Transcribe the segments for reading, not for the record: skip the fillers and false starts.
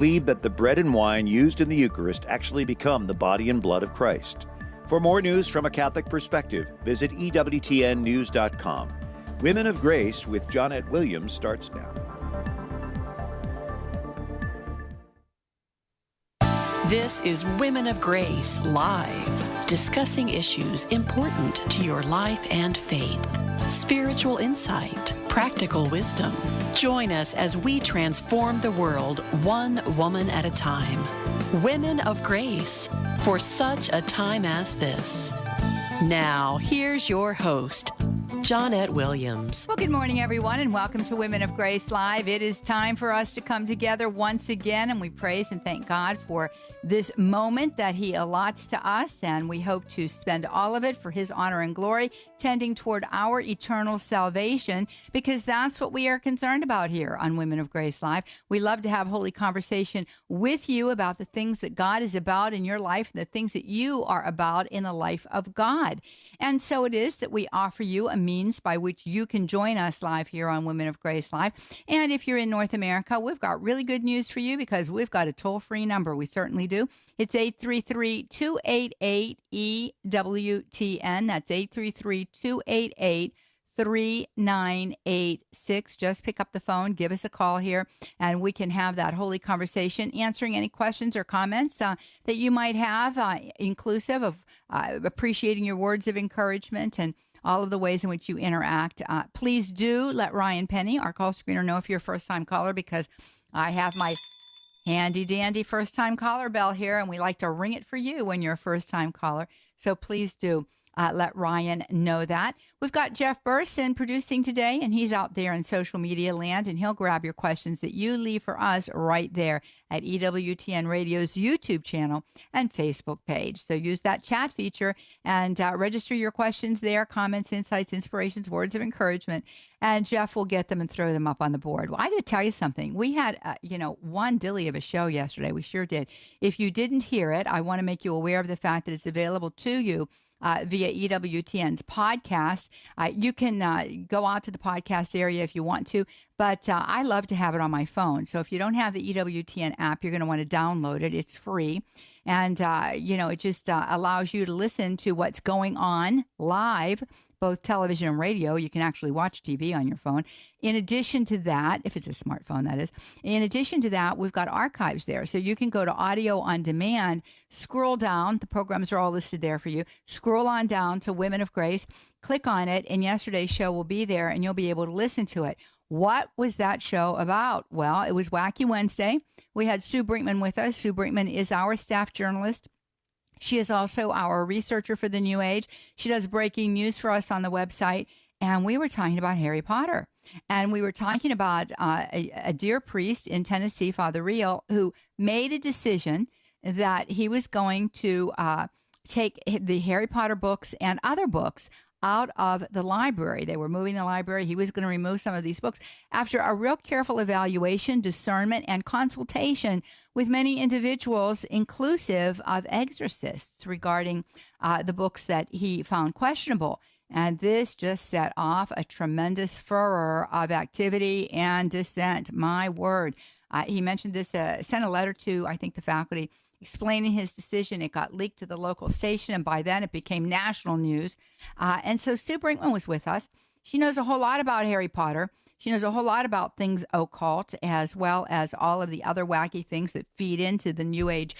believe that the bread and wine used in the Eucharist actually become the body and blood of Christ. For more news from a Catholic perspective, visit EWTNnews.com. Women of Grace with Johnnette Williams starts now. This is Women of Grace Live, discussing issues important to your life and faith. Spiritual insight, practical wisdom. Join us as we transform the world one woman at a time. Women of Grace, for such a time as this. Now, here's your host, Johnnette Williams. Well, good morning, everyone, and welcome to Women of Grace Live. It is time for us to come together once again, and we praise and thank God for this moment that He allots to us, and we hope to spend all of it for His honor and glory, tending toward our eternal salvation, because that's what we are concerned about here on Women of Grace Live. We love to have holy conversation with you about the things that God is about in your life and the things that you are about in the life of God. And so it is that we offer you a means by which you can join us live here on Women of Grace Live. And if you're in North America, we've got really good news for you because we've got a toll-free number. We certainly do. It's 833-288-EWTN. That's 833-288-3986. Just pick up the phone, give us a call here, and we can have that holy conversation, answering any questions or comments that you might have, inclusive of appreciating your words of encouragement and all of the ways in which you interact. Please do let Ryan Penny, our call screener, know if you're a first-time caller, because I have my handy-dandy first-time caller bell here, and we like to ring it for you when you're a first-time caller. So please do let Ryan know that. We've got Jeff Burson producing today, and he's out there in social media land, and he'll grab your questions that you leave for us right there at EWTN Radio's YouTube channel and Facebook page. So use that chat feature and register your questions there, comments, insights, inspirations, words of encouragement, and Jeff will get them and throw them up on the board. Well, I got to tell you something. We had, one dilly of a show yesterday. We sure did. If you didn't hear it, I want to make you aware of the fact that it's available to you via EWTN's podcast. You can go out to the podcast area if you want to, but I love to have it on my phone. So if you don't have the EWTN app, you're going to want to download it. It's free. And, it just allows you to listen to what's going on live, both television and radio. You can actually watch TV on your phone. In addition to that, if it's a smartphone, that is. In addition to that, we've got archives there. So you can go to audio on demand, scroll down. The programs are all listed there for you. Scroll on down to Women of Grace, click on it, and yesterday's show will be there, and you'll be able to listen to it. What was that show about? Well, it was Wacky Wednesday. We had Sue Brinkmann with us. Sue Brinkmann is our staff journalist. She is also our researcher for the New Age. She does breaking news for us on the website. And we were talking about Harry Potter. And we were talking about a dear priest in Tennessee, Father Real, who made a decision that he was going to take the Harry Potter books and other books out of the library. They were moving the library. He was going to remove some of these books after a real careful evaluation, discernment, and consultation with many individuals, inclusive of exorcists, regarding the books that he found questionable. And this just set off a tremendous furor of activity and dissent. My word. He mentioned this, sent a letter to, I think, the faculty, explaining his decision. It got leaked to the local station, and by then it became national news. And so Sue Brinkmann was with us. She knows a whole lot about Harry Potter. She knows a whole lot about things occult, as well as all of the other wacky things that feed into the New Age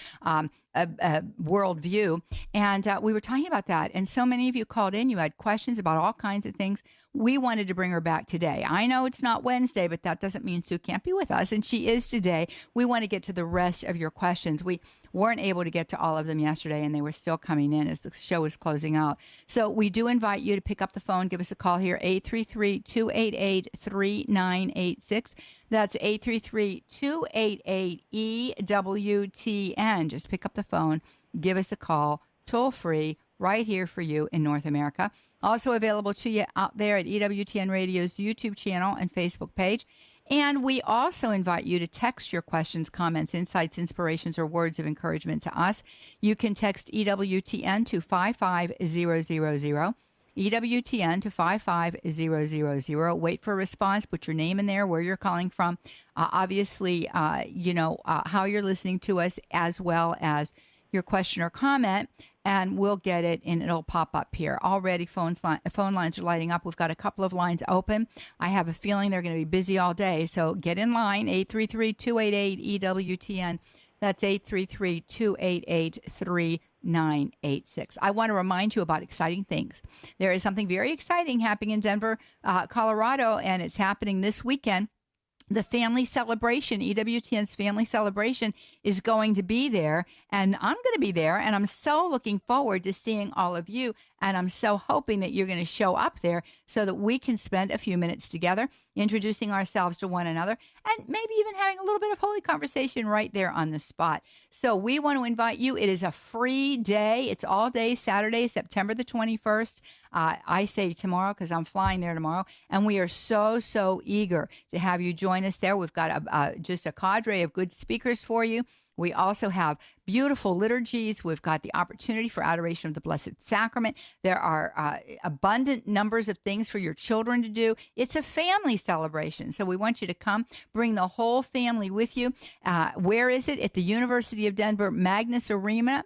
worldview. And we were talking about that. And so many of you called in. You had questions about all kinds of things. We wanted to bring her back today. I know it's not Wednesday, but that doesn't mean Sue can't be with us. And she is today. We want to get to the rest of your questions. We weren't able to get to all of them yesterday, and they were still coming in as the show was closing out. So we do invite you to pick up the phone. Give us a call here, 833-288-3986. That's 833-288-EWTN. Just pick up the phone. Give us a call, toll free, right here for you in North America. Also available to you out there at EWTN Radio's YouTube channel and Facebook page. And we also invite you to text your questions, comments, insights, inspirations, or words of encouragement to us. You can text EWTN to 55000. EWTN to 55000. Wait for a response. Put your name in there, where you're calling from. Obviously, how you're listening to us, as well as your question or comment, and we'll get it, and it'll pop up here. Already phone lines are lighting up. We've got a couple of lines open. I have a feeling they're going to be busy all day, so get in line, 833-288-EWTN. That's 833-288-3986. I want to remind you about exciting things. There is something very exciting happening in Denver, Colorado, and it's happening this weekend. The family celebration, EWTN's family celebration, is going to be there, and I'm going to be there, and I'm so looking forward to seeing all of you, and I'm so hoping that you're going to show up there so that we can spend a few minutes together introducing ourselves to one another and maybe even having a little bit of holy conversation right there on the spot. So we want to invite you. It is a free day. It's all day Saturday, September the 21st. I say tomorrow because I'm flying there tomorrow, and we are so eager to have you join us there. We've got just a cadre of good speakers for you. We also have beautiful liturgies. We've got the opportunity for adoration of the Blessed Sacrament. There are abundant numbers of things for your children to do. It's a family celebration, so we want you to come. Bring the whole family with you. Where is it? At the University of Denver Magnus Arena.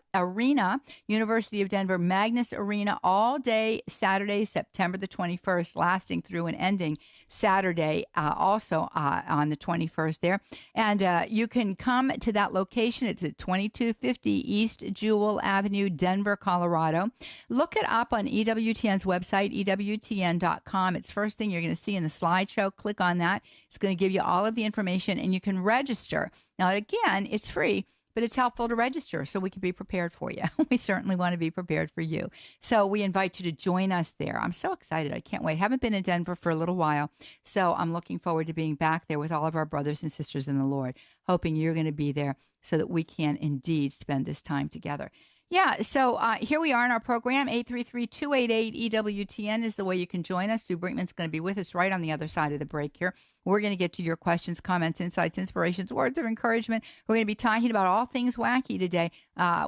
University of Denver Magnus Arena, all day Saturday, September the 21st, lasting through and ending Saturday, also on the 21st there. And you can come to that location. It's at 2250 East Jewell Avenue, Denver, Colorado. Look it up on EWTN's website, EWTN.com. It's first thing you're going to see in the slideshow. Click on that. It's going to give you all of the information, and you can register. Now, again, it's free, but it's helpful to register so we can be prepared for you. We certainly want to be prepared for you. So we invite you to join us there. I'm so excited. I can't wait. Haven't been in Denver for a little while, so I'm looking forward to being back there with all of our brothers and sisters in the Lord, hoping you're going to be there so that we can indeed spend this time together. Yeah, so here we are in our program. 833-288-EWTN is the way you can join us. Sue Brinkmann's going to be with us right on the other side of the break here. We're going to get to your questions, comments, insights, inspirations, words of encouragement. We're going to be talking about all things wacky today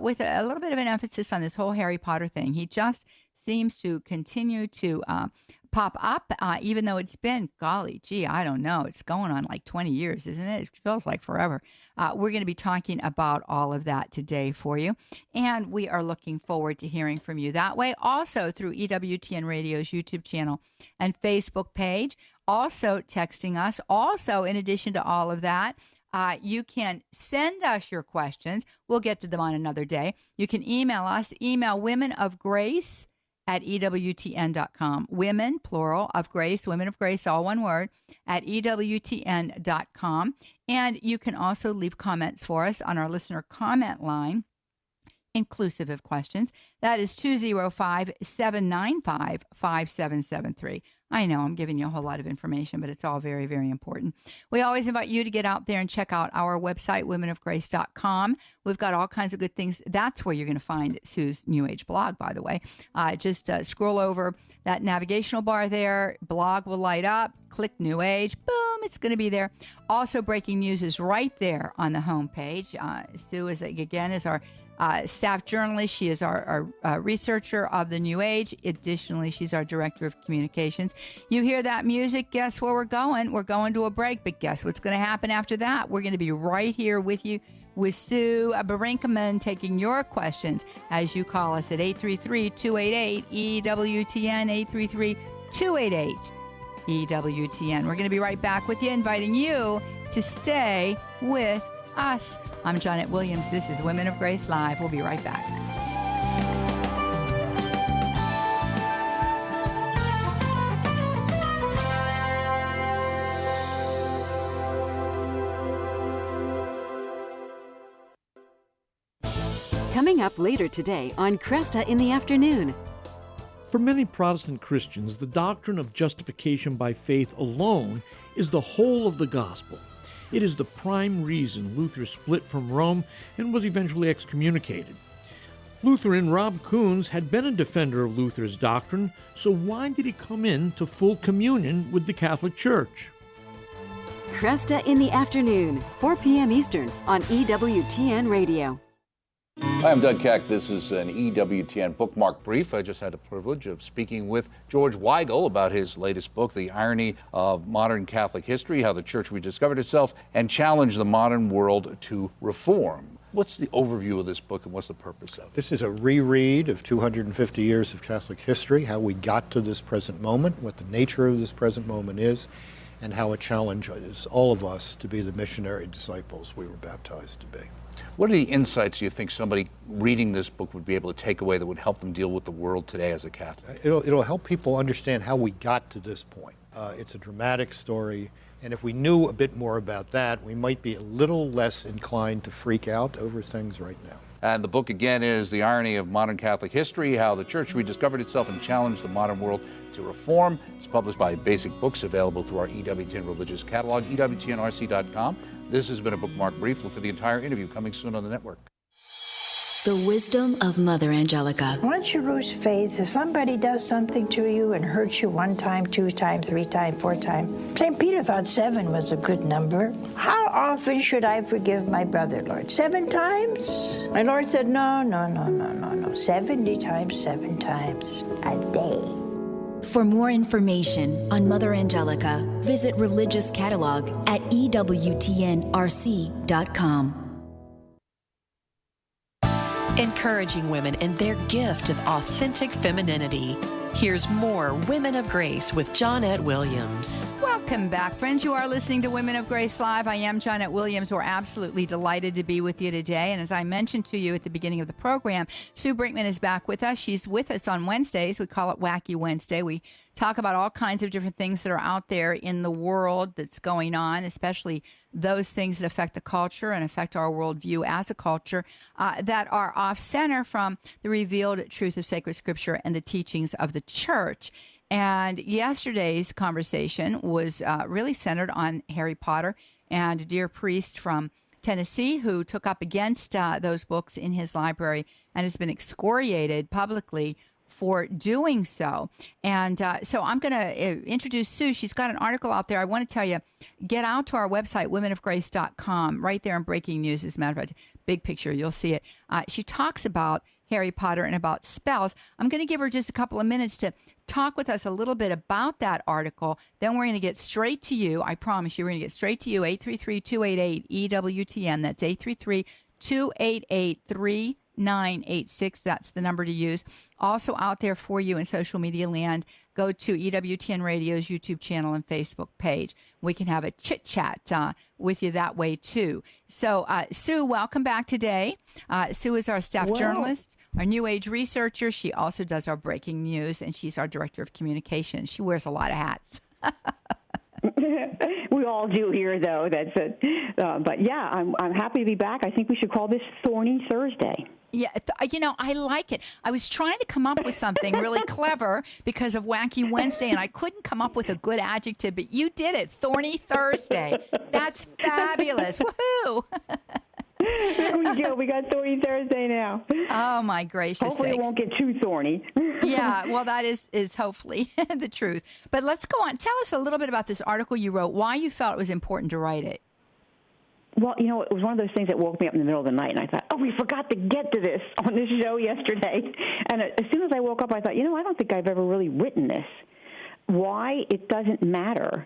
with a little bit of an emphasis on this whole Harry Potter thing. He just seems to continue to pop up, even though it's been, golly gee, I don't know. It's going on like 20 years, isn't it? It feels like forever. We're going to be talking about all of that today for you, and we are looking forward to hearing from you that way. Also through EWTN Radio's YouTube channel and Facebook page. Also texting us. Also, in addition to all of that, you can send us your questions. We'll get to them on another day. You can email us. Email Women of Grace at EWTN.com. Women, plural, of grace, women of grace, all one word, at EWTN.com. And you can also leave comments for us on our listener comment line, inclusive of questions. That is 205-795-5773. I know I'm giving you a whole lot of information, but it's all very, very important. We always invite you to get out there and check out our website, womenofgrace.com. We've got all kinds of good things. That's where you're going to find Sue's New Age blog, by the way. Just scroll over that navigational bar there. Blog will light up. Click New Age. Boom, it's going to be there. Also, breaking news is right there on the homepage. Sue is our staff journalist. She is our researcher of the New Age. Additionally, she's our director of communications. You hear that music? Guess where we're going? We're going to a break, but guess what's going to happen after that? We're going to be right here with you with Sue Brinkmann taking your questions as you call us at 833-288-EWTN, 833-288-EWTN. We're going to be right back with you, inviting you to stay with us. I'm Johnnette Williams. This is Women of Grace Live. We'll be right back. Coming up later today on Cresta in the Afternoon. For many Protestant Christians, the doctrine of justification by faith alone is the whole of the gospel. It is the prime reason Luther split from Rome and was eventually excommunicated. Lutheran Rob Coons had been a defender of Luther's doctrine, so why did he come into full communion with the Catholic Church? Cresta in the Afternoon, 4 p.m. Eastern on EWTN Radio. Hi, I'm Doug Keck. This is an EWTN bookmark brief. I just had the privilege of speaking with George Weigel about his latest book, The Irony of Modern Catholic History, How the Church Rediscovered Itself and Challenged the Modern World to Reform. What's the overview of this book and what's the purpose of it? This is a reread of 250 years of Catholic history, how we got to this present moment, what the nature of this present moment is, and how it challenges all of us to be the missionary disciples we were baptized to be. What are the insights you think somebody reading this book would be able to take away that would help them deal with the world today as a Catholic? It'll help people understand how we got to this point. It's a dramatic story, and if we knew a bit more about that, we might be a little less inclined to freak out over things right now. And the book again is The Irony of Modern Catholic History, How the Church Rediscovered Itself and Challenged the Modern World to Reform. It's published by Basic Books, available through our EWTN religious catalog, EWTNRC.com. This has been a bookmark brief. Look for the entire interview coming soon on the network. The wisdom of Mother Angelica. Once you lose faith, if somebody does something to you and hurts you 1 time, 2 times, 3 times, 4 times, St. Peter thought 7 was a good number. How often should I forgive my brother, Lord? 7 times? My Lord said, no. 70 times, 7 times a day. For more information on Mother Angelica, visit Religious Catalog at EWTNRC.com. Encouraging women in their gift of authentic femininity. Here's more Women of Grace with Johnnette Williams. Welcome back, friends. You are listening to Women of Grace Live. I am Johnnette Williams. We're absolutely delighted to be with you today. And as I mentioned to you at the beginning of the program, Sue Brinkmann is back with us. She's with us on Wednesdays. We call it Wacky Wednesday. We talk about all kinds of different things that are out there in the world that's going on, especially those things that affect the culture and affect our worldview as a culture, that are off center from the revealed truth of sacred scripture and the teachings of the church. And yesterday's conversation was really centered on Harry Potter and a dear priest from Tennessee who took up against those books in his library and has been excoriated publicly for doing so. And so I'm going to introduce Sue. She's got an article out there. I want to tell you, get out to our website, womenofgrace.com, right there in breaking news. As a matter of fact, big picture, you'll see it. She talks about Harry Potter and about spells. I'm going to give her just a couple of minutes to talk with us a little bit about that article. Then we're going to get straight to you. I promise you, we're going to get straight to you, 833-288-EWTN. That's 833-288-3986. That's the number to use. Also out there for you in social media land, go to EWTN Radio's YouTube channel and Facebook page. We can have a chit-chat with you that way, too. So, Sue, welcome back today. Sue is our staff journalist, our New Age researcher. She also does our breaking news, and she's our director of communications. She wears a lot of hats. We all do here, though. That's it. But, yeah, I'm happy to be back. I think we should call this Thorny Thursday. Yeah, I like it. I was trying to come up with something really clever because of Wacky Wednesday, and I couldn't come up with a good adjective, but you did it. Thorny Thursday. That's fabulous. Woohoo! There we go. We got Thorny Thursday now. Oh, my gracious Hopefully sakes. It won't get too thorny. Yeah, well, that is hopefully the truth. But let's go on. Tell us a little bit about this article you wrote, why you felt it was important to write it. Well, it was one of those things that woke me up in the middle of the night, and I thought, we forgot to get to this on this show yesterday. And as soon as I woke up, I thought, I don't think I've ever really written this. Why it doesn't matter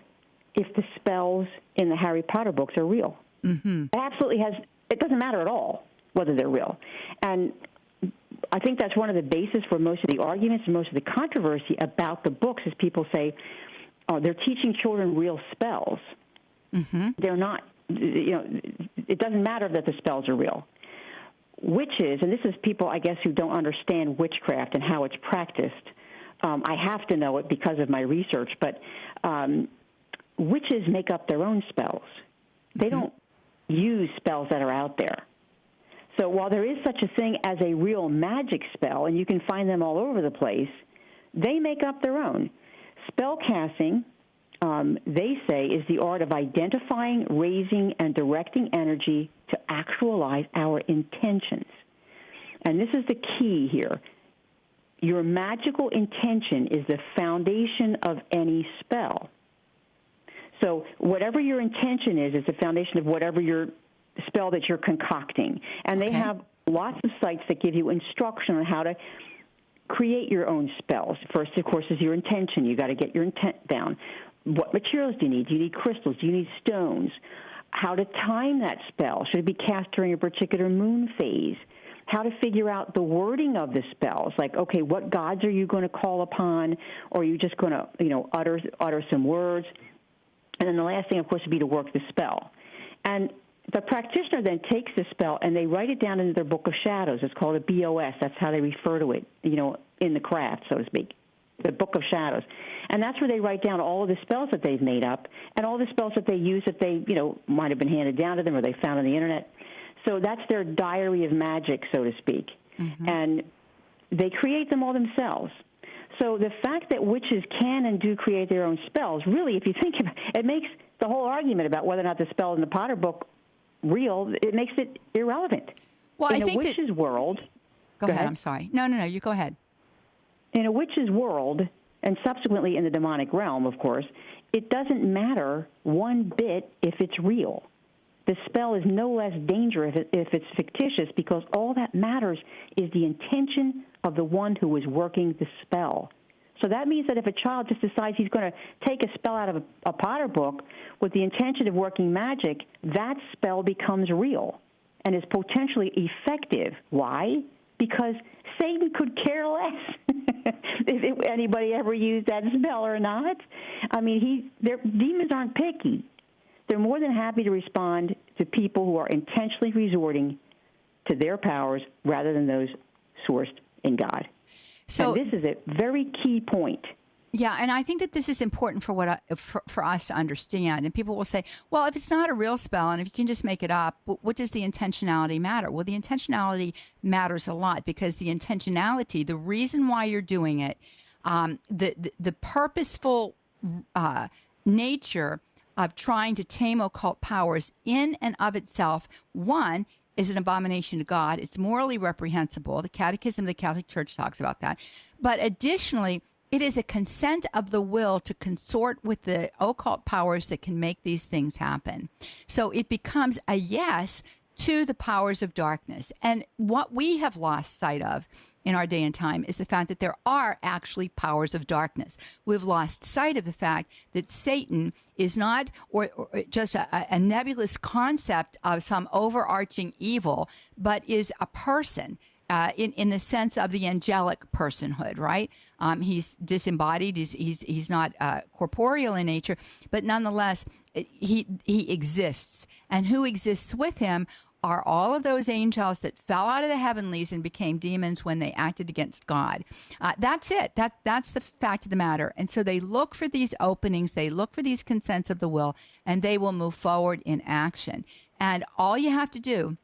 if the spells in the Harry Potter books are real. Mm-hmm. It doesn't matter at all whether they're real. And I think that's one of the bases for most of the arguments and most of the controversy about the books is people say, they're teaching children real spells. Mm-hmm. They're not. It doesn't matter that the spells are real. Witches, and this is people, I guess, who don't understand witchcraft and how it's practiced. I have to know it because of my research, but witches make up their own spells. They don't use spells that are out there. So while there is such a thing as a real magic spell, and you can find them all over the place, they make up their own. Spell casting, they say, is the art of identifying, raising, and directing energy to actualize our intentions. And this is the key here. Your magical intention is the foundation of any spell. So whatever your intention is the foundation of whatever your spell that you're concocting. And they have lots of sites that give you instruction on how to create your own spells. First, of course, is your intention. You got to get your intent down. What materials do you need? Do you need crystals? Do you need stones? How to time that spell? Should it be cast during a particular moon phase? How to figure out the wording of the spells? Like, okay, what gods are you going to call upon? Or are you just going to, utter some words? And then the last thing, of course, would be to work the spell. And the practitioner then takes the spell and they write it down into their book of shadows. It's called a BOS. That's how they refer to it, in the craft, so to speak, the book of shadows. And that's where they write down all of the spells that they've made up and all the spells that they use that they, might have been handed down to them or they found on the Internet. So that's their diary of magic, so to speak. Mm-hmm. And they create them all themselves. So the fact that witches can and do create their own spells, really, if you think about it, it makes the whole argument about whether or not the spell in the Potter book real, it makes it irrelevant. Well, in a witch's world... Go ahead, I'm sorry. No, you go ahead. In a witch's world, and subsequently in the demonic realm, of course, it doesn't matter one bit if it's real. The spell is no less dangerous if it's fictitious because all that matters is the intention of the one who is working the spell. So that means that if a child just decides he's going to take a spell out of a Potter book with the intention of working magic, that spell becomes real and is potentially effective. Why? Because Satan could care less if anybody ever used that spell or not. I mean, demons aren't picky. They're more than happy to respond to people who are intentionally resorting to their powers rather than those sourced in God. So and this is a very key point. Yeah, and I think that this is important for us to understand. And people will say, well, if it's not a real spell and if you can just make it up, what does the intentionality matter? Well, the intentionality matters a lot because the intentionality, the reason why you're doing it, the purposeful nature of trying to tame occult powers in and of itself, one, is an abomination to God. It's morally reprehensible. The Catechism of the Catholic Church talks about that. But additionally, it is a consent of the will to consort with the occult powers that can make these things happen. So it becomes a yes to the powers of darkness. And what we have lost sight of in our day and time is the fact that there are actually powers of darkness. We've lost sight of the fact that Satan is not or just a nebulous concept of some overarching evil, but is a person in the sense of the angelic personhood, right? He's disembodied. He's not corporeal in nature, but nonetheless, he exists. And who exists with him are all of those angels that fell out of the heavenlies and became demons when they acted against God. That's it. That's the fact of the matter. And so they look for these openings, they look for these consents of the will, and they will move forward in action. And all you have to do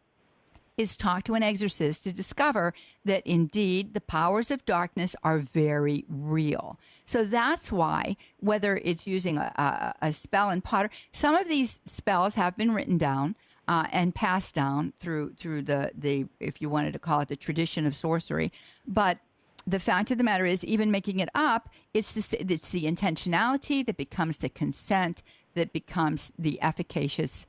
is talk to an exorcist to discover that indeed the powers of darkness are very real. So that's why, whether it's using a spell in Potter, some of these spells have been written down and passed down through the if you wanted to call it the tradition of sorcery. But the fact of the matter is, even making it up, it's the intentionality that becomes the consent that becomes the efficacious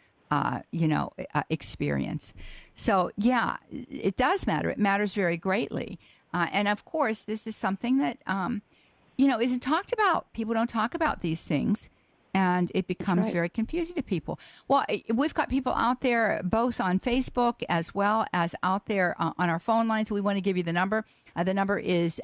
experience. So yeah, it does matter. It matters very greatly. And of course, this is something that, isn't talked about. People don't talk about these things, and it becomes very confusing to people. Well, we've got people out there both on Facebook as well as out there on our phone lines. We want to give you the number. The number is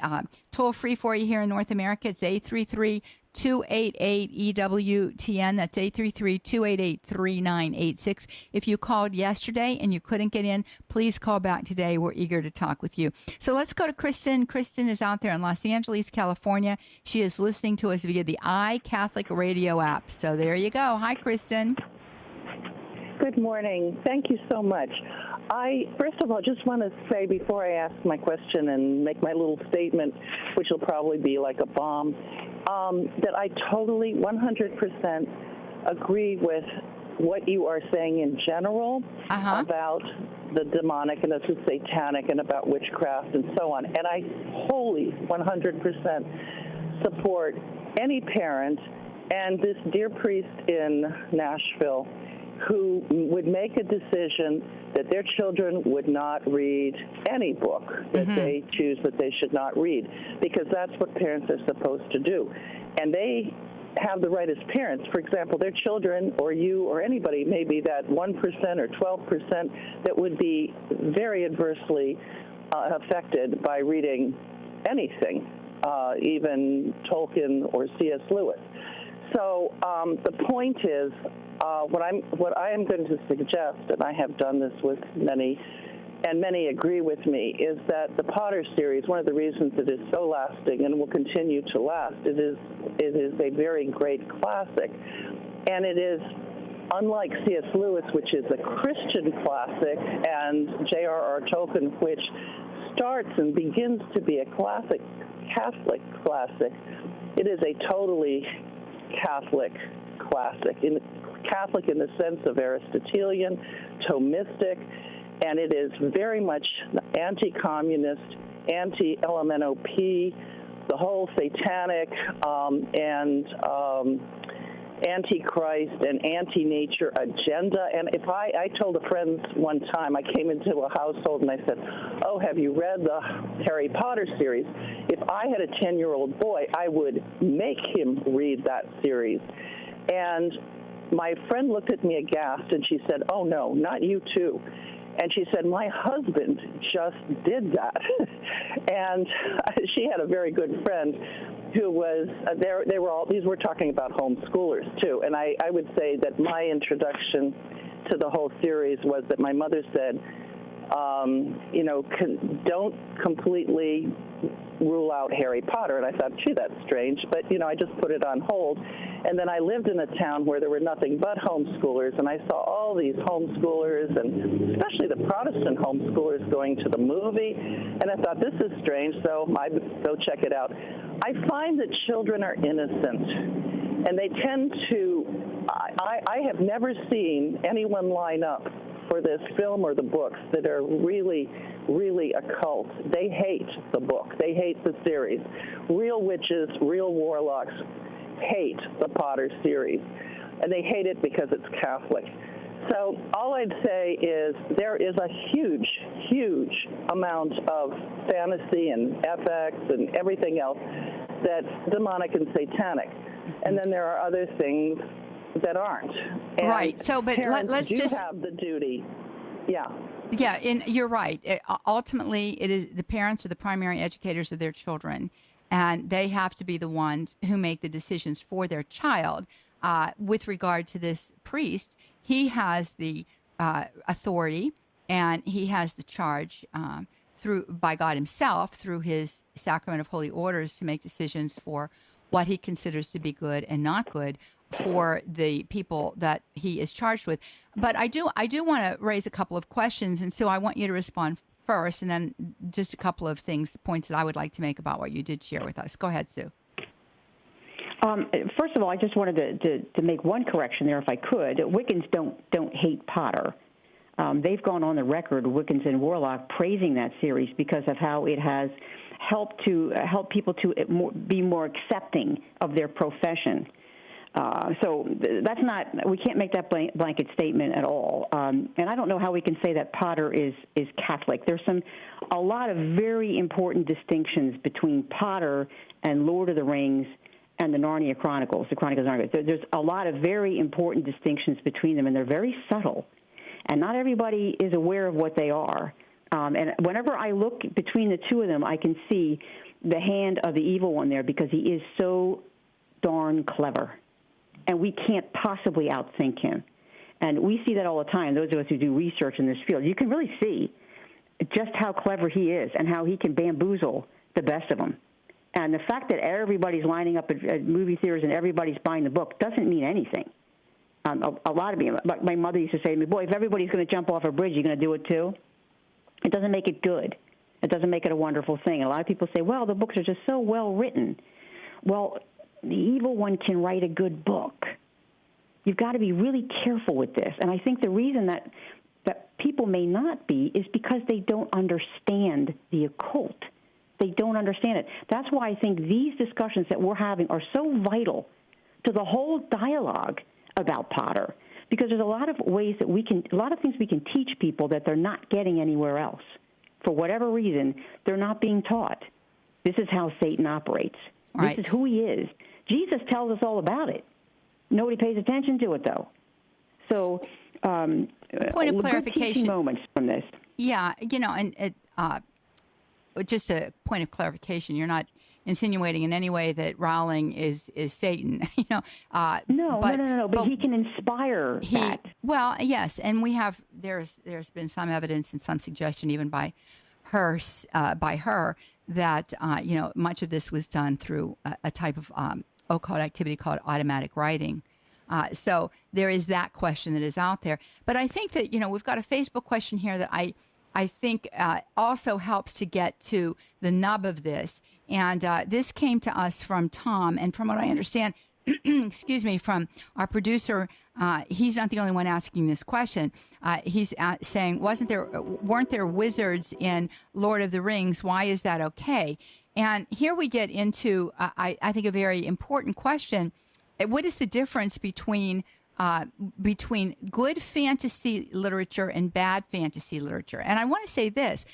toll-free for you here in North America. It's 833-288-EWTN. That's 833-288-3986. If you called yesterday and you couldn't get in, please call back today. We're eager to talk with you. So let's go to Kristen. Kristen is out there in Los Angeles, California. She is listening to us via the iCatholic radio app. So there you go. Hi, Kristen. Good morning. Thank you so much. I, first of all, just want to say before I ask my question and make my little statement, which will probably be like a bomb, that I totally 100% agree with what you are saying in general about the demonic and the satanic and about witchcraft and so on. And I wholly 100% support any parent and this dear priest in Nashville who would make a decision that their children would not read any book that they choose that they should not read, because that's what parents are supposed to do. And they have the right as parents. For example, their children or you or anybody may be that 1% or 12% that would be very adversely affected by reading anything, even Tolkien or C.S. Lewis. So the point is, what I am going to suggest, and I have done this with many, and many agree with me, is that the Potter series, one of the reasons it is so lasting and will continue to last, it is a very great classic. And it is, unlike C.S. Lewis, which is a Christian classic, and J.R.R. Tolkien, which starts and begins to be a classic Catholic classic, it is a totally Catholic classic. Catholic in the sense of Aristotelian, Thomistic, and it is very much anti-communist, anti-LMNOP, the whole satanic and anti-Christ and anti-nature agenda. And if I told a friend one time, I came into a household and I said, oh, have you read the Harry Potter series? If I had a 10-year-old boy, I would make him read that series. And my friend looked at me aghast and she said, oh, no, not you too. And she said, my husband just did that. And she had a very good friend who was, they were all, these were talking about homeschoolers too. And I would say that my introduction to the whole series was that my mother said, don't completely rule out Harry Potter. And I thought, gee, that's strange. But, I just put it on hold. And then I lived in a town where there were nothing but homeschoolers, and I saw all these homeschoolers, and especially the Protestant homeschoolers, going to the movie. And I thought, this is strange, so I would go check it out. I find that children are innocent, and they tend to, I have never seen anyone line up for this film or the books that are really, really occult. They hate the book. They hate the series. Real witches, real warlocks hate the Potter series, and they hate it because it's Catholic. So all I'd say is there is a huge, huge amount of fantasy and FX and everything else that's demonic and satanic. And then there are other things that aren't. And right. So, but let's just have the duty. Yeah. Yeah, and you're right. Ultimately, it is the parents are the primary educators of their children, and they have to be the ones who make the decisions for their child. With regard to this priest, he has the authority, and he has the charge by God himself through his sacrament of holy orders to make decisions for what he considers to be good and not good for the people that he is charged with. But I do want to raise a couple of questions, and so I want you to respond first, and then just a couple of points that I would like to make about what you did share with us. Go ahead, Sue. First of all, I just wanted to make one correction there, if I could. Wiccans don't hate Potter. They've gone on the record, Wiccans and Warlock, praising that series because of how it has helped people to be more accepting of their profession. So that's not, we can't make that blanket statement at all. And I don't know how we can say that Potter is Catholic. There's a lot of very important distinctions between Potter and Lord of the Rings and the Narnia Chronicles, the Chronicles of Narnia. There's a lot of very important distinctions between them, and they're very subtle. And not everybody is aware of what they are. And whenever I look between the two of them, I can see the hand of the evil one there because he is so darn clever. And we can't possibly outthink him. And we see that all the time, those of us who do research in this field. You can really see just how clever he is and how he can bamboozle the best of them. And the fact that everybody's lining up at movie theaters and everybody's buying the book doesn't mean anything. A lot of people, my mother used to say to me, boy, if everybody's going to jump off a bridge, you're going to do it too? It doesn't make it good. It doesn't make it a wonderful thing. And a lot of people say, well, the books are just so well written. Well, the evil one can write a good book. You've got to be really careful with this. And I think the reason that people may not be is because they don't understand the occult. They don't understand it. That's why I think these discussions that we're having are so vital to the whole dialogue about Potter, because there's a lot of ways that a lot of things we can teach people that they're not getting anywhere else. For whatever reason, they're not being taught. This is how Satan operates. Right. This is who he is. Jesus tells us all about it. Nobody pays attention to it, though. So, point of clarification. Moments from this. Yeah, and just a point of clarification. You're not insinuating in any way that Rowling is Satan. No. But he can inspire that. Well, yes, and we have. There's been some evidence and some suggestion, even by her, that much of this was done through a type of occult activity called automatic writing. So there is that question that is out there. But I think that, we've got a Facebook question here that I think also helps to get to the nub of this. And this came to us from Tom. And from what I understand, excuse me, from our producer, he's not the only one asking this question. He's saying, weren't there wizards in Lord of the Rings? Why is that okay? And here we get into, I think, a very important question. What is the difference between good fantasy literature and bad fantasy literature? And I want to say this,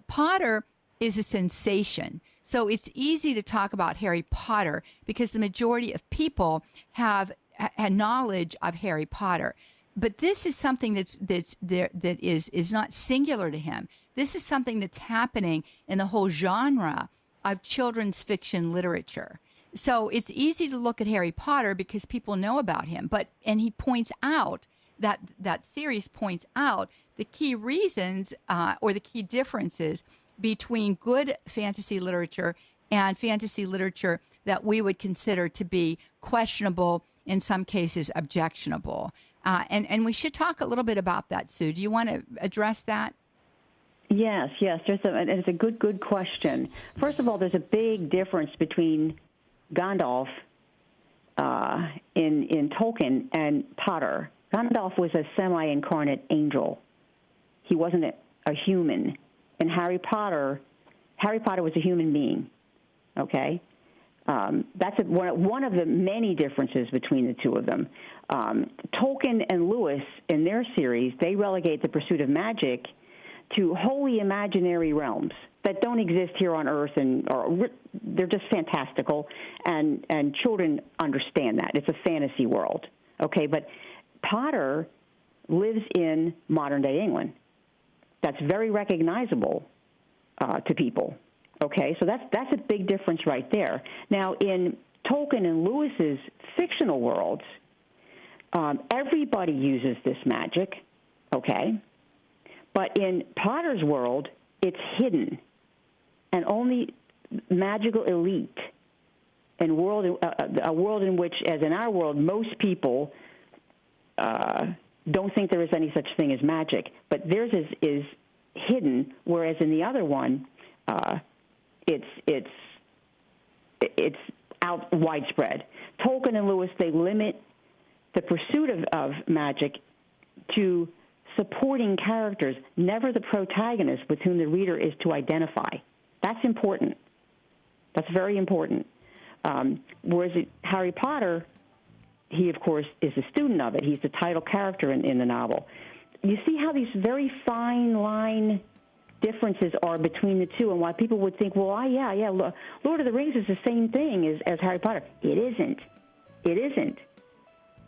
Potter is a sensation. So it's easy to talk about Harry Potter because the majority of people have knowledge of Harry Potter. But this is something that is not singular to him. This is something that's happening in the whole genre of children's fiction literature. So it's easy to look at Harry Potter because people know about him. And he points out that series points out the key reasons or the key differences between good fantasy literature and fantasy literature that we would consider to be questionable, in some cases objectionable. And we should talk a little bit about that, Sue. Do you want to address that? Yes. It's a good question. First of all, there's a big difference between Gandalf in Tolkien and Potter. Gandalf was a semi-incarnate angel. He wasn't a human. And Harry Potter was a human being. Okay, that's one of the many differences between the two of them. Tolkien and Lewis, in their series, they relegate the pursuit of magic to wholly imaginary realms that don't exist here on Earth, or they're just fantastical, and children understand that. It's a fantasy world, okay? But Potter lives in modern-day England. That's very recognizable to people, okay? So that's a big difference right there. Now, in Tolkien and Lewis's fictional worlds, everybody uses this magic, okay? But in Potter's world, it's hidden, and only magical elite, and a world in which, as in our world, most people don't think there is any such thing as magic. But theirs is hidden, whereas in the other one, it's out widespread. Tolkien and Lewis, they limit the pursuit of magic to supporting characters, never the protagonist with whom the reader is to identify. That's important. That's very important. Whereas Harry Potter, he, of course, is a student of it. He's the title character in the novel. You see how these very fine line differences are between the two, and why people would think, well, Lord of the Rings is the same thing as Harry Potter. It isn't. It isn't.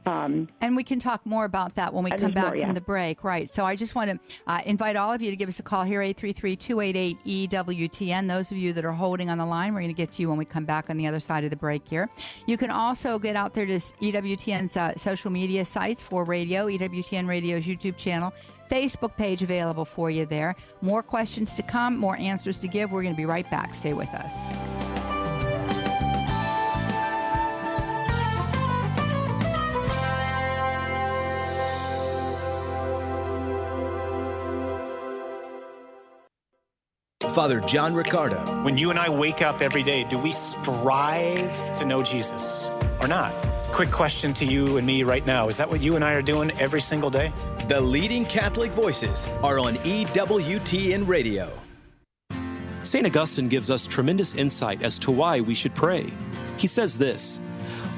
And we can talk more about that when we come back from the break, right? So I just want to invite all of you to give us a call here, 833-288-EWTN. Those of you that are holding on the line, we're going to get to you when we come back on the other side of the break here. You can also get out there to EWTN's social media sites for radio, EWTN Radio's YouTube channel, Facebook page available for you there. More questions to come, more answers to give. We're going to be right back. Stay with us. Father John Riccardo. When you and I wake up every day, do we strive to know Jesus or not? Quick question to you and me right now. Is that what you and I are doing every single day? The leading Catholic voices are on EWTN Radio. St. Augustine gives us tremendous insight as to why we should pray. He says this: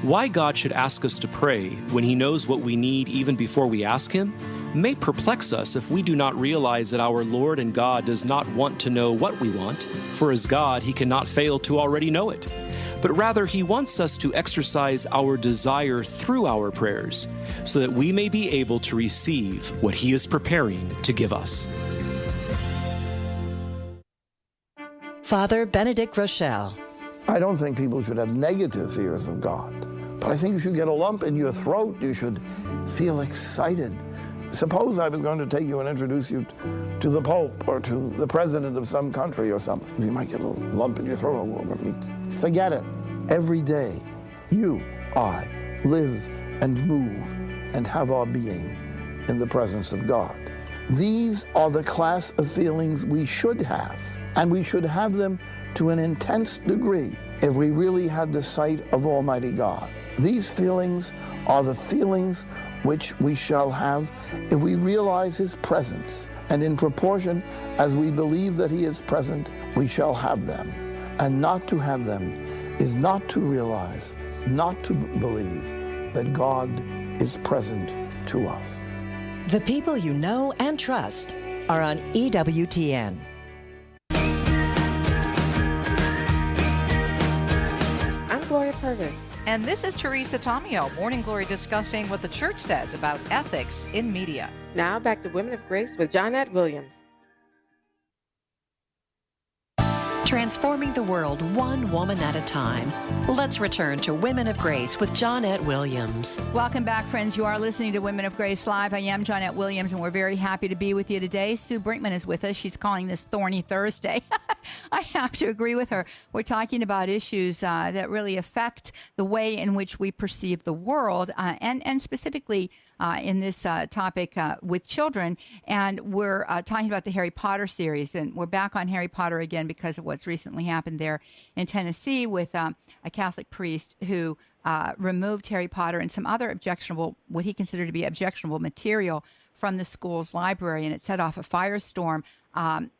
Why God should ask us to pray when He knows what we need even before we ask Him may perplex us if we do not realize that our Lord and God does not want to know what we want, for as God, He cannot fail to already know it. But rather, He wants us to exercise our desire through our prayers so that we may be able to receive what He is preparing to give us. Father Benedict Rochelle. I don't think people should have negative fears of God, but I think you should get a lump in your throat. You should feel excited. Suppose I was going to take you and introduce you to the Pope or to the president of some country or something. You might get a little lump in your throat. Forget it. Every day, you, I, live and move and have our being in the presence of God. These are the class of feelings we should have, and we should have them to an intense degree if we really had the sight of Almighty God. These feelings are the feelings which we shall have if we realize His presence, and in proportion as we believe that He is present, we shall have them. And not to have them is not to realize, not to believe that God is present to us. The people you know and trust are on EWTN. I'm Gloria Purvis. And this is Teresa Tomeo, Morning Glory, discussing what the church says about ethics in media. Now back to Women of Grace with Johnnette Williams. Transforming the world one woman at a time. Let's return to Women of Grace with Johnnette Williams. Welcome back, friends. You are listening to Women of Grace Live. I am Johnnette Williams, and we're very happy to be with you today. Sue Brinkmann is with us. She's calling this Thorny Thursday. I have to agree with her. We're talking about issues that really affect the way in which we perceive the world, and specifically in this topic with children. And we're talking about the Harry Potter series. And we're back on Harry Potter again because of what's recently happened there in Tennessee with a Catholic priest who removed Harry Potter and some other objectionable, what he considered to be objectionable material from the school's library. And it set off a firestorm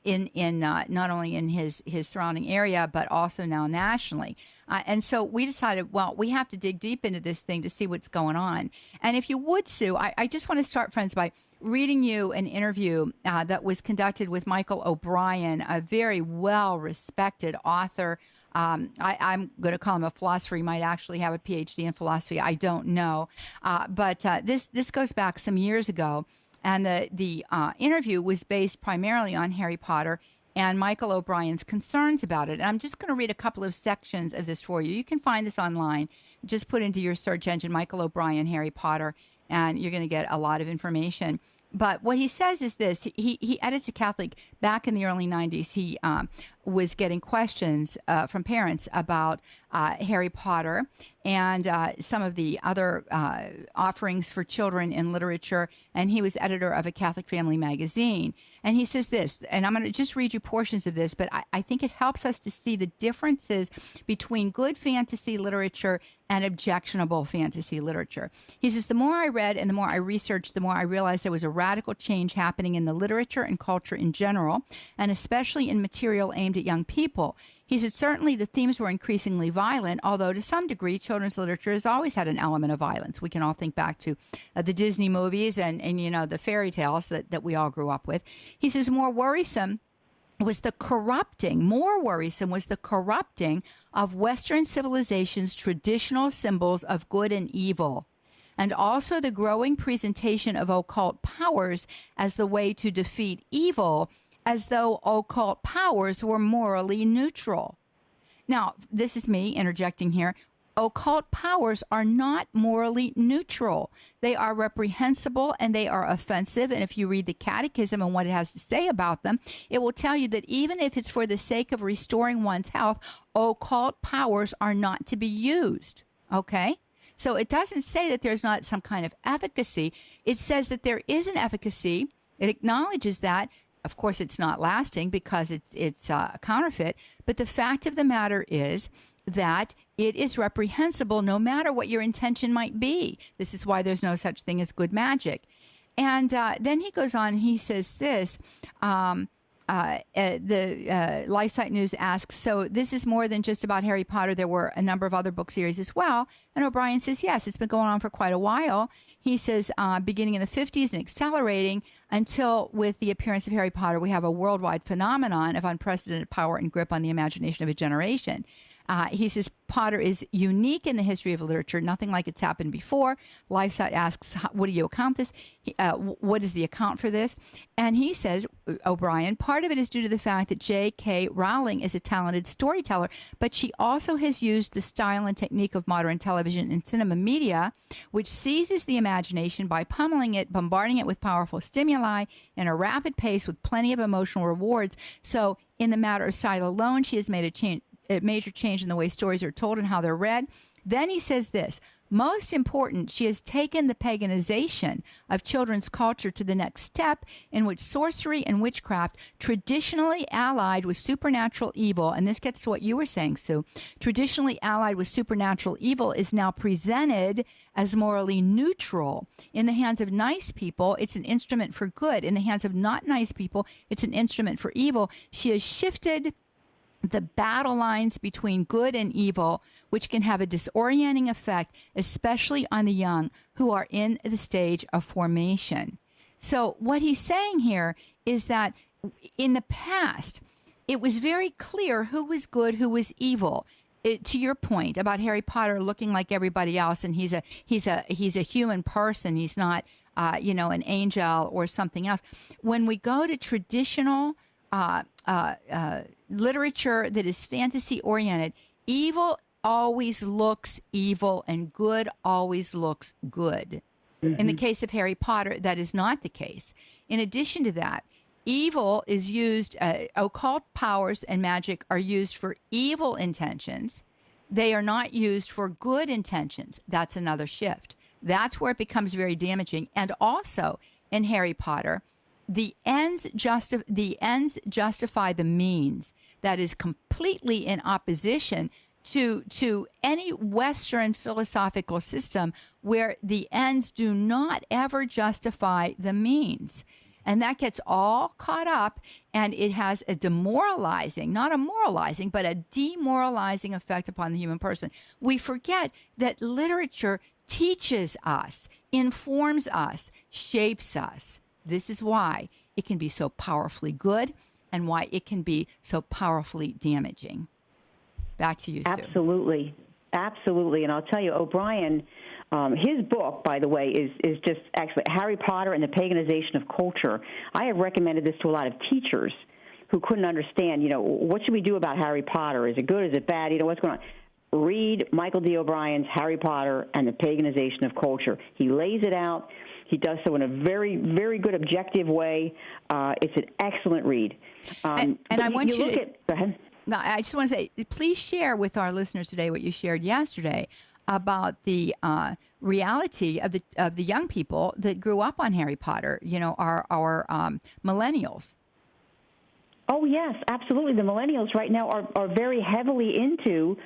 in not only in his surrounding area, but also now nationally. And so we decided, well, we have to dig deep into this thing to see what's going on. And if you would, Sue, I just want to start, friends, by reading you an interview that was conducted with Michael O'Brien, a very well-respected author. I'm going to call him a philosopher. He might actually have a PhD in philosophy. I don't know. But this goes back some years ago. And the interview was based primarily on Harry Potter and Michael O'Brien's concerns about it. And I'm just going to read a couple of sections of this for you. You can find this online. Just put into your search engine Michael O'Brien, Harry Potter, and you're going to get a lot of information. But what he says is this. He edits a Catholic back in the early 90s. He was getting questions from parents about Harry Potter and some of the other offerings for children in literature. And he was editor of a Catholic Family magazine. And he says this, and I'm going to just read you portions of this, but I think it helps us to see the differences between good fantasy literature and objectionable fantasy literature. He says, the more I read and the more I researched, the more I realized there was a radical change happening in the literature and culture in general, and especially in material aimed at young people. He said, certainly the themes were increasingly violent, although to some degree, children's literature has always had an element of violence. We can all think back to the Disney movies and you know, the fairy tales that we all grew up with. He says, more worrisome was the corrupting of Western civilization's traditional symbols of good and evil, and also the growing presentation of occult powers as the way to defeat evil, as though occult powers were morally neutral. Now, this is me interjecting here. Occult powers are not morally neutral. They are reprehensible and they are offensive. And if you read the Catechism and what it has to say about them, it will tell you that even if it's for the sake of restoring one's health, occult powers are not to be used. Okay? So it doesn't say that there's not some kind of efficacy. It says that there is an efficacy. It acknowledges that. Of course, it's not lasting because it's a counterfeit. But the fact of the matter is that it is reprehensible no matter what your intention might be. This is why there's no such thing as good magic. And then he goes on, he says this, LifeSite News asks, so this is more than just about Harry Potter. There were a number of other book series as well. And O'Brien says, yes, it's been going on for quite a while. He says, beginning in the 50s and accelerating until with the appearance of Harry Potter, we have a worldwide phenomenon of unprecedented power and grip on the imagination of a generation. He says Potter is unique in the history of literature, nothing like it's happened before. LifeSite asks, what do you account this? What is the account for this? And he says, O'Brien, part of it is due to the fact that J.K. Rowling is a talented storyteller, but she also has used the style and technique of modern television and cinema media, which seizes the imagination by pummeling it, bombarding it with powerful stimuli in a rapid pace with plenty of emotional rewards. So in the matter of style alone, she has made a major change in the way stories are told and how they're read. Then he says this, most important, she has taken the paganization of children's culture to the next step in which sorcery and witchcraft, traditionally allied with supernatural evil, and this gets to what you were saying, Sue, traditionally allied with supernatural evil is now presented as morally neutral. In the hands of nice people, it's an instrument for good. In the hands of not nice people, it's an instrument for evil. She has shifted the battle lines between good and evil, which can have a disorienting effect, especially on the young who are in the stage of formation. So what he's saying here is that in the past, it was very clear who was good, who was evil. To your point about Harry Potter looking like everybody else, and he's a human person. He's not, an angel or something else. When we go to traditional literature that is fantasy oriented, evil always looks evil and good always looks good. Mm-hmm. In the case of Harry Potter, that is not the case. In addition to that, evil is used, occult powers and magic are used for evil intentions. They are not used for good intentions. That's another shift. That's where it becomes very damaging. And also in Harry Potter, the ends justify the means. That is completely in opposition to any Western philosophical system where the ends do not ever justify the means. And that gets all caught up, and it has a demoralizing, not a moralizing, but a demoralizing effect upon the human person. We forget that literature teaches us, informs us, shapes us. This is why it can be so powerfully good and why it can be so powerfully damaging. Back to you, Sue. Absolutely. Absolutely. And I'll tell you, O'Brien, his book, by the way, is just actually Harry Potter and the Paganization of Culture. I have recommended this to a lot of teachers who couldn't understand, what should we do about Harry Potter? Is it good? Is it bad? What's going on? Read Michael D. O'Brien's Harry Potter and the Paganization of Culture. He lays it out. He does so in a very, very good, objective way. It's an excellent read. And I want you to go ahead. No, I just want to say, please share with our listeners today what you shared yesterday about the reality of the young people that grew up on Harry Potter. Our millennials. Oh yes, absolutely. The millennials right now are very heavily into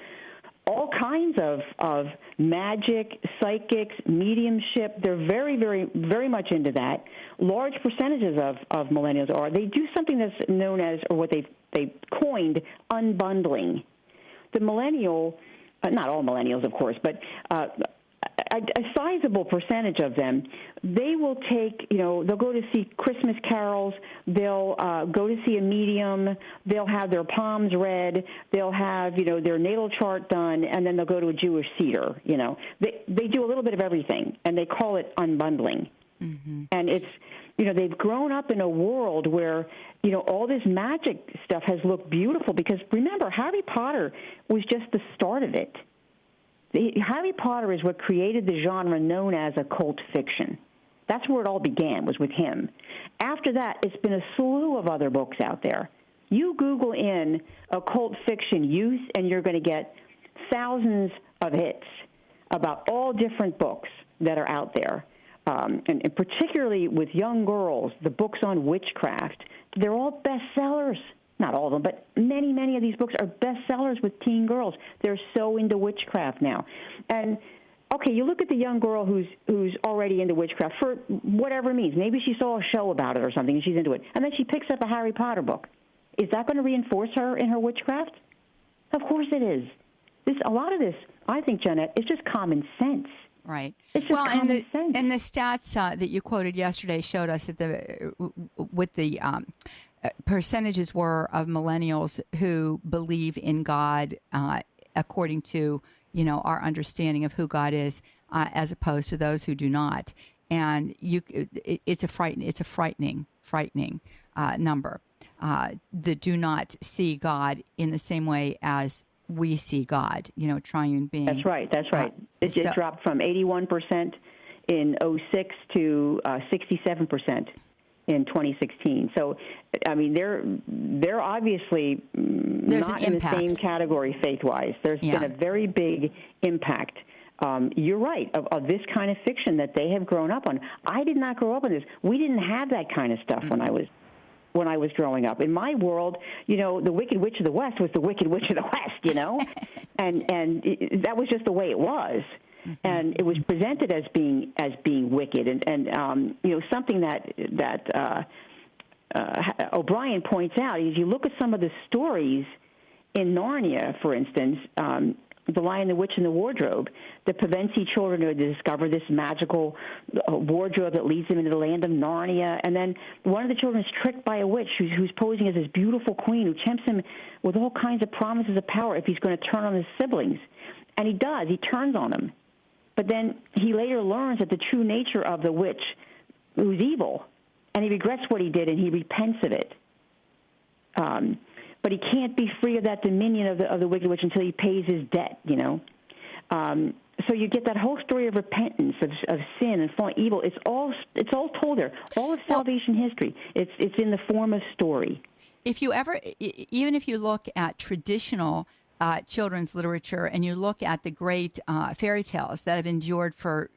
all kinds of magic, psychics, mediumship. They're very, very, very much into that. Large percentages of millennials are. They do something that's known as, or what they coined, unbundling. The millennial, not all millennials, of course, but a sizable percentage of them, they will take, they'll go to see Christmas carols, they'll go to see a medium, they'll have their palms read, they'll have, their natal chart done, and then they'll go to a Jewish seder, They do a little bit of everything, and they call it unbundling. Mm-hmm. And it's, they've grown up in a world where, all this magic stuff has looked beautiful because, remember, Harry Potter was just the start of it. Harry Potter is what created the genre known as occult fiction. That's where it all began, was with him. After that, it's been a slew of other books out there. You Google in occult fiction youth, and you're going to get thousands of hits about all different books that are out there. And particularly with young girls, the books on witchcraft, they're all bestsellers. Not all of them, but many, many of these books are bestsellers with teen girls. They're so into witchcraft now. And okay, you look at the young girl who's already into witchcraft for whatever it means. Maybe she saw a show about it or something and she's into it, and then she picks up a Harry Potter book. Is that going to reinforce her in her witchcraft? Of course it is. A lot of this, I think, Johnnette, is just common sense. Right. It's just common sense. And the stats that you quoted yesterday showed us that what the percentages were of millennials who believe in God according to our understanding of who God is, as opposed to those who do not. And it's a frightening number that do not see God in the same way as we see God, triune being. That's right. It dropped from 81% in 2006 to 67% in 2016. So, I mean, they're obviously not in the same category faith-wise. There's been a very big impact. You're right, of this kind of fiction that they have grown up on. I did not grow up on this. We didn't have that kind of stuff when I was growing up. In my world, the Wicked Witch of the West was the Wicked Witch of the West, and that was just the way it was. Mm-hmm. And it was presented as being wicked, and something that O'Brien points out is you look at some of the stories in Narnia, for instance, The Lion, the Witch, and the Wardrobe, that Pevensie children to discover this magical wardrobe that leads them into the land of Narnia, and then one of the children is tricked by a witch who's posing as this beautiful queen who tempts him with all kinds of promises of power if he's going to turn on his siblings, and he does. He turns on them. But then he later learns that the true nature of the witch who's evil, and he regrets what he did, and he repents of it. But he can't be free of that dominion of the Wicked Witch until he pays his debt, So you get that whole story of repentance, of sin and fallen evil. It's all told there. All of salvation history. It's in the form of story. Even if you look at traditional children's literature, and you look at the great fairy tales that have endured for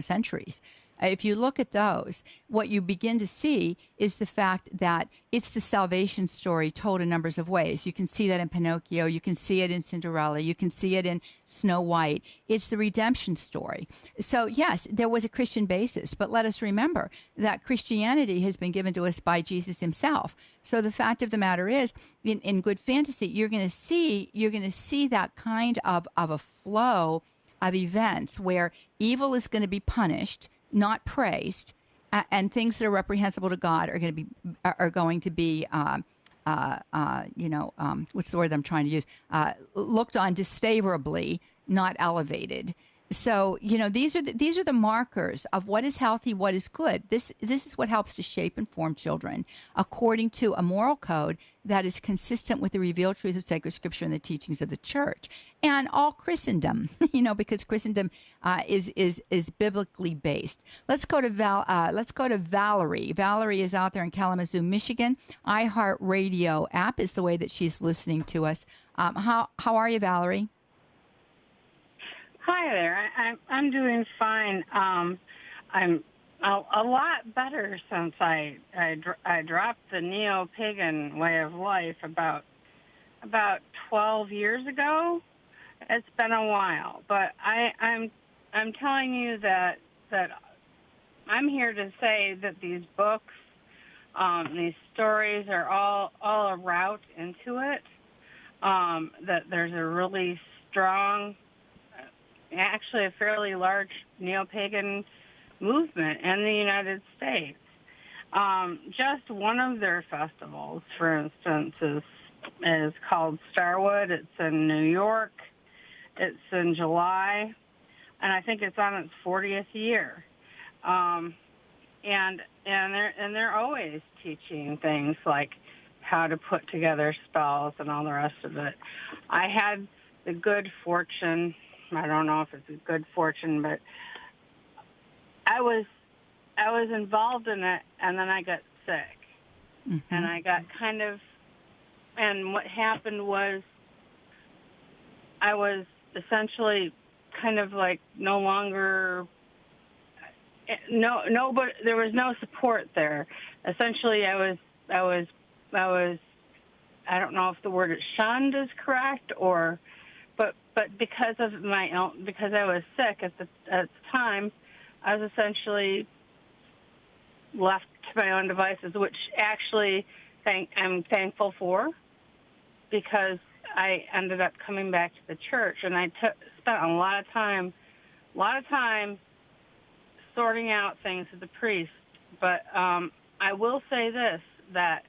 centuries. If you look at those, what you begin to see is the fact that it's the salvation story told in numbers of ways. You can see that in Pinocchio. You can see it in Cinderella. You can see it in Snow White. It's the redemption story. So, yes, there was a Christian basis, but let us remember that Christianity has been given to us by Jesus himself. So the fact of the matter is, in good fantasy, you're going to see that kind of a flow of events where evil is going to be punished, not praised, and things that are reprehensible to God are going to be what's the word I'm trying to use? Looked on disfavorably, not elevated. So these are the markers of what is healthy, what is good. This is what helps to shape and form children according to a moral code that is consistent with the revealed truth of sacred scripture and the teachings of the church and all Christendom. Because Christendom is biblically based. Let's go to Valerie. Valerie is out there in Kalamazoo, Michigan. iHeartRadio app is the way that she's listening to us. How are you, Valerie? Hi there. I'm doing fine. I'm a lot better since I dropped the neo-pagan way of life about 12 years ago. It's been a while, but I'm telling you that I'm here to say that these books, these stories are all a route into it. That there's a really strong, actually a fairly large neo-pagan movement in the United States. Just one of their festivals, for instance, is called Starwood. It's in New York. It's in July, and I think it's on its 40th year. And they're always teaching things like how to put together spells and all the rest of it. I had the good fortune, I don't know if it's a good fortune, but I was involved in it, and then I got sick. Mm-hmm. And I got and what happened was I was essentially kind of like no longer, but there was no support there. Essentially, I was, I don't know if the word shunned is correct, but but because of because I was sick at the time, I was essentially left to my own devices, which actually I'm thankful for, because I ended up coming back to the church, and I spent a lot of time sorting out things with the priest. But I will say this, that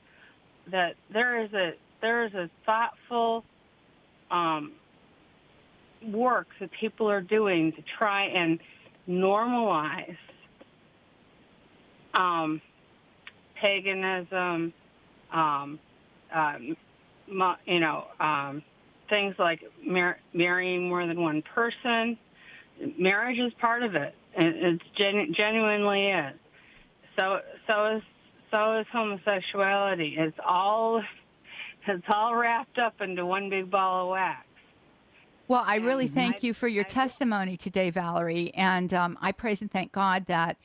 there is a thoughtful work that people are doing to try and normalize paganism, things like marrying more than one person. Marriage is part of it, and it genuinely is. So is homosexuality. It's all wrapped up into one big ball of wax. Well, I really thank you for your testimony today, Valerie, and I praise and thank God that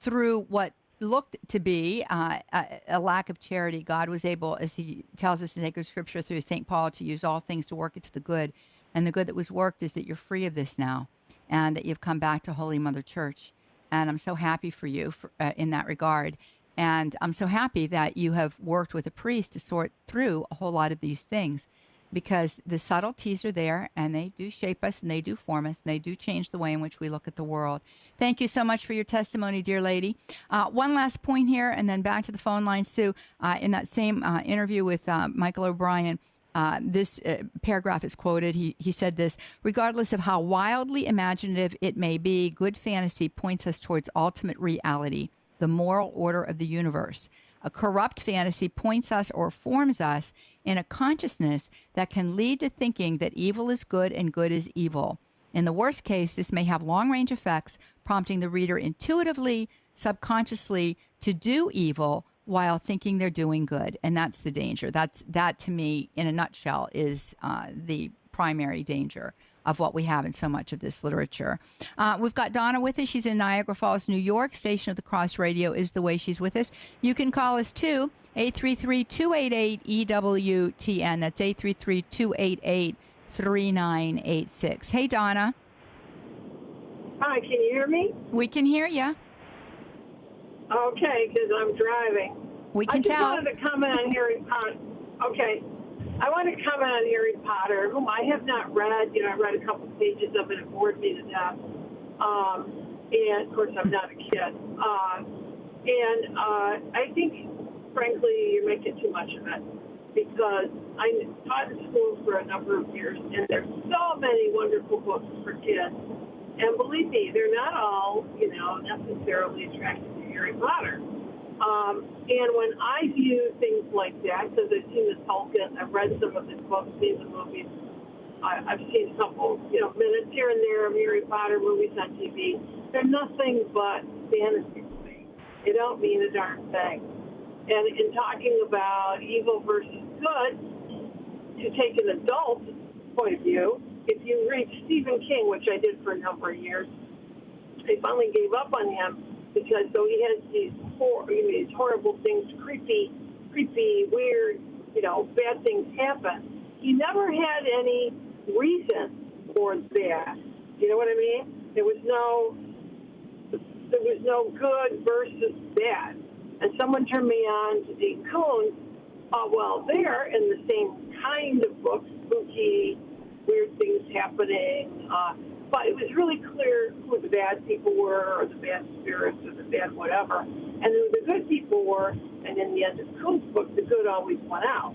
through what looked to be a lack of charity, God was able, as he tells us in sacred scripture through St. Paul, to use all things to work it to the good. And the good that was worked is that you're free of this now, and that you've come back to Holy Mother Church. And I'm so happy for you in that regard. And I'm so happy that you have worked with a priest to sort through a whole lot of these things, because the subtleties are there, and they do shape us, and they do form us, and they do change the way in which we look at the world. Thank you so much for your testimony, dear lady. One last point here, and then back to the phone line, Sue. In that same interview with Michael O'Brien, this paragraph is quoted. He said this: regardless of how wildly imaginative it may be, good fantasy points us towards ultimate reality, the moral order of the universe. A corrupt fantasy points us or forms us in a consciousness that can lead to thinking that evil is good and good is evil. In the worst case, this may have long-range effects, prompting the reader intuitively, subconsciously to do evil while thinking they're doing good. And that's the danger. That, to me, in a nutshell, is the primary danger of what we have in so much of this literature. We've got Donna with us. She's in Niagara Falls, New York. Station of the Cross Radio is the way she's with us. You can call us too, 833-288-EWTN. That's 833-288-3986. Hey, Donna. Hi, can you hear me? We can hear you. Okay, because I'm driving. We can tell. I just wanted to comment on Harry Potter. Okay. I want to comment on Harry Potter, whom I have not read. I read a couple pages of it. It bored me to death. And, of course, I'm not a kid. I think, frankly, you're making too much of it, because I taught in schools for a number of years, and there's so many wonderful books for kids. And believe me, they're not all, necessarily attracted to Harry Potter. And when I view things like that, because I've seen the Tolkien, I've read some of his books, seen the movies, I've seen a couple, minutes here and there of Harry Potter movies on TV. They're nothing but fantasy to me. They don't mean a darn thing. And in talking about evil versus good, to take an adult point of view, if you read Stephen King, which I did for a number of years, I finally gave up on him, because though he has these horrible things, creepy, weird, bad things happen, he never had any reason for that. You know what I mean? There was no good versus bad. And someone turned me on to Dean Koontz. They're in the same kind of books, spooky, weird things happening. But it was really clear who the bad people were, or the bad spirits, or the bad whatever, and who the good people were. And in the end of Kuntz's book, the good always won out.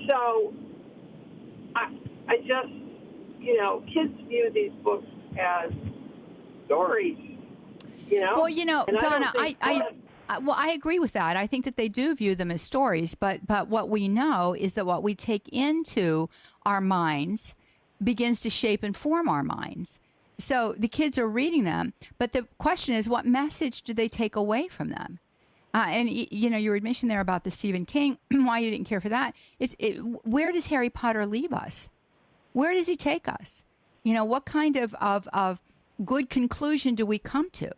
So I just, kids view these books as stories, Well, and Donna, I agree with that. I think that they do view them as stories, but what we know is that what we take into our minds begins to shape and form our minds. So the kids are reading them, but the question is, what message do they take away from them? And your admission there about the Stephen King, why you didn't care for that, where does Harry Potter leave us? Where does he take us? What kind of good conclusion do we come to?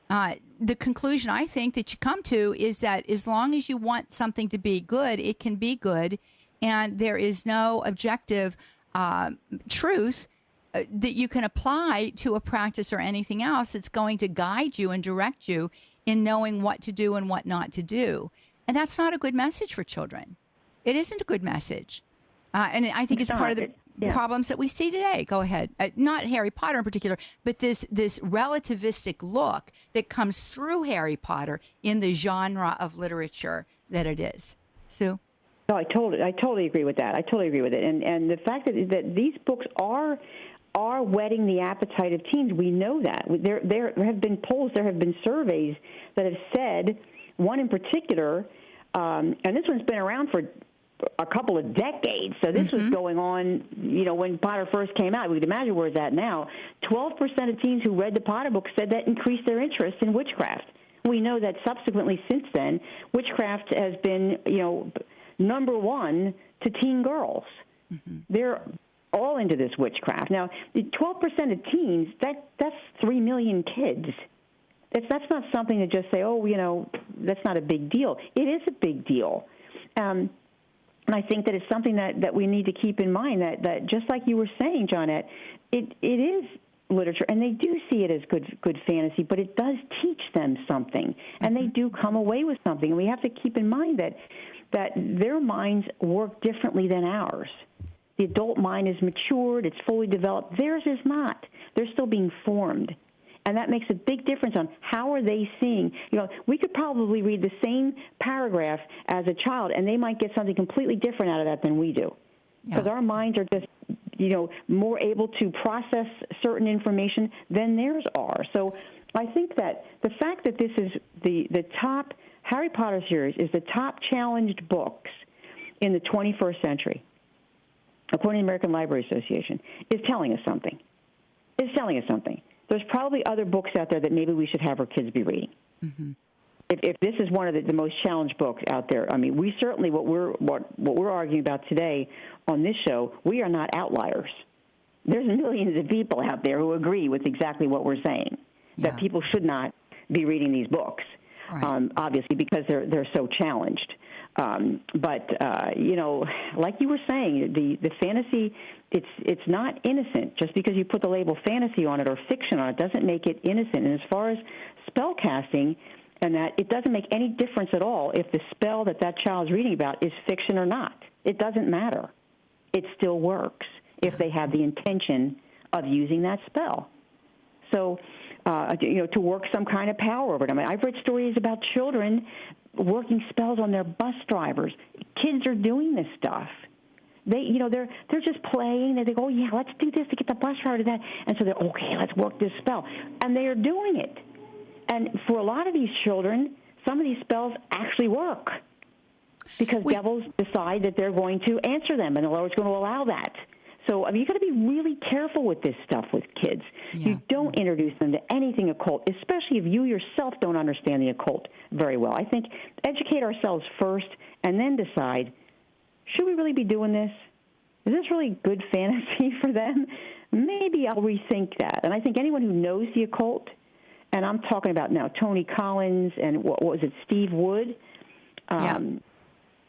The conclusion I think that you come to is that as long as you want something to be good, it can be good, and there is no objective truth that you can apply to a practice or anything else. It's going to guide you and direct you in knowing what to do and what not to do. And that's not a good message for children. It isn't a good message. And I think it's part of the problems that we see today. Go ahead. Not Harry Potter in particular, but this relativistic look that comes through Harry Potter in the genre of literature that it is. Sue? No, I totally agree with that. I totally agree with it. And the fact that these books are whetting the appetite of teens, we know that. There have been polls, there have been surveys that have said, one in particular, and this one's been around for a couple of decades. So this was going on, when Potter first came out. We could imagine where it's at now. 12% of teens who read the Potter books said that increased their interest in witchcraft. We know that subsequently since then, witchcraft has been, number one to teen girls. They're all into this witchcraft. Now, 12% of teens, that's 3 million kids. That's not something to just say, that's not a big deal. It is a big deal. And I think that it's something that we need to keep in mind, that just like you were saying, Johnnette, it is literature, and they do see it as good fantasy, but it does teach them something, and they do come away with something. And we have to keep in mind that their minds work differently than ours. The adult mind is matured, it's fully developed. Theirs is not. They're still being formed. And that makes a big difference on how are they seeing. We could probably read the same paragraph as a child, and they might get something completely different out of that than we do. Because our minds are just, more able to process certain information than theirs are. So I think that the fact that this is the top, Harry Potter series is the top challenged books in the 21st century, according to the American Library Association, is telling us something. It's telling us something. There's probably other books out there that maybe we should have our kids be reading. If this is one of the most challenged books out there, I mean, we certainly what we're arguing about today on this show, we are not outliers. There's millions of people out there who agree with exactly what we're saying, that people should not be reading these books, obviously because they're so challenged. But like you were saying, the fantasy, it's not innocent. Just because you put the label fantasy on it or fiction on it doesn't make it innocent. And as far as spell casting, and that it doesn't make any difference at all if the spell that child's reading about is fiction or not. It doesn't matter. It still works if they have the intention of using that spell. So, to work some kind of power over it. I mean, I've read stories about children working spells on their bus drivers. Kids are doing this stuff. They're just playing. They go, yeah, let's do this to get the bus driver to that. And so they're, okay, let's work this spell. And they are doing it. And for a lot of these children, some of these spells actually work because devils decide that they're going to answer them, and the Lord's going to allow that. So, I mean, you've got to be really careful with this stuff with kids. You don't introduce them to anything occult, especially if you yourself don't understand the occult very well. I think educate ourselves first and then decide, should we really be doing this? Is this really good fantasy for them? Maybe I'll rethink that. And I think anyone who knows the occult, and I'm talking about now Tony Collins and what was it, Steve Wood,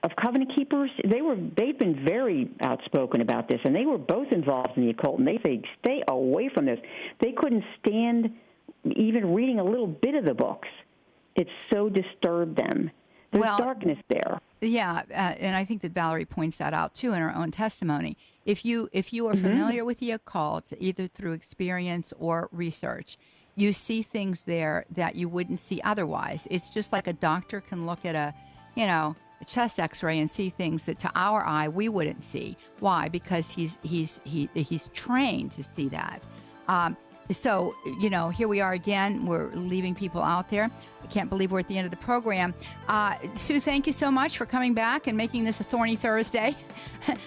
of Covenant Keepers, they've been very outspoken about this, and they were both involved in the occult, and they say, stay away from this. They couldn't stand even reading a little bit of the books. It so disturbed them. There's darkness there. Yeah, and I think that Valerie points that out, too, in her own testimony. If you are familiar with the occult, either through experience or research, you see things there that you wouldn't see otherwise. It's just like a doctor can look at a chest X-ray and see things that to our eye we wouldn't see. Why? Because he's trained to see that. So, here we are again. We're leaving people out there. I can't believe we're at the end of the program. Sue, thank you so much for coming back and making this a Thorny Thursday.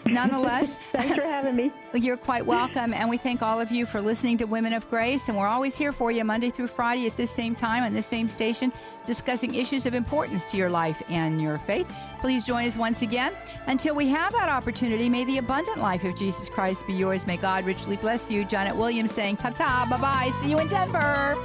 Nonetheless, thanks for having me. You're quite welcome. And we thank all of you for listening to Women of Grace. And we're always here for you Monday through Friday at this same time on this same station, discussing issues of importance to your life and your faith. Please join us once again. Until we have that opportunity, may the abundant life of Jesus Christ be yours. May God richly bless you. Johnnette Williams saying ta-ta, bye-bye. See you in Denver.